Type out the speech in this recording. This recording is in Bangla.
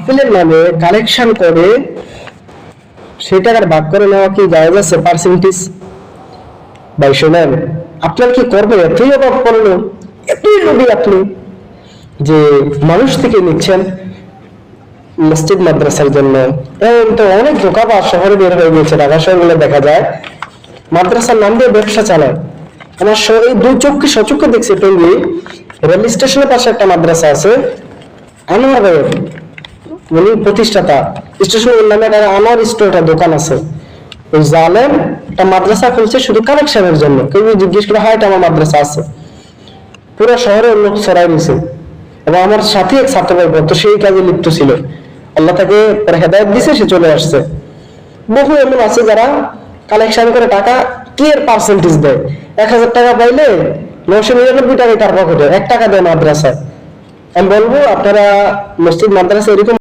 মাহফিলের নামে কালেকশন করে সেই টাকার ভাগ করে নেওয়া কি জায়েজ আছে পার্সেন্টেজ? ভাই শোনেন, আপনার কি করবে? এতই অভাব পড়লো, এতই লোভী আপনি যে মানুষ থেকে নিচ্ছেন মসজিদ মাদ্রাসার জন্য। এখন তো অনেক ধোঁকাবাজ শহরে বের হয়ে গেছে, ঢাকা শহরগুলো দেখা যায় মাদ্রাসার নাম দিয়ে ব্যবসা চালায়। আমার এই দুই চোখকে সচক্ষে দেখছি, টঙ্গী রেল স্টেশনের পাশে একটা মাদ্রাসা আছে, আনোয়ার ভাইয়ের উনি প্রতিষ্ঠাতা, স্টেশনের নামে একটা আনোয়ার স্টোর দোকান আছে। ওই জালেম একটা মাদ্রাসা খুলছে শুধু কালেকশনের জন্য। কেউ জিজ্ঞেস করে, হয় এটা আমার মাদ্রাসা আছে, পুরো শহরে লোক ছড়াই দিয়েছে। এবং আমার সাথে এক ছাত্র ভাই তো সেই কাজে লিপ্ত ছিল, আল্লাহ তাকে হেদায়েত দিছে, সে চলে আসছে। বহু এমন আছে যারা কালেকশন করে টাকা কি এর পার্সেন্টেজ দেয়। 1000 টাকা পাইলে 999 টাকা তার পকেটে, 1 টাকা দেয় মাদ্রাসায়। আমি বলবো আপনারা মসজিদ মাদ্রাসা এরকম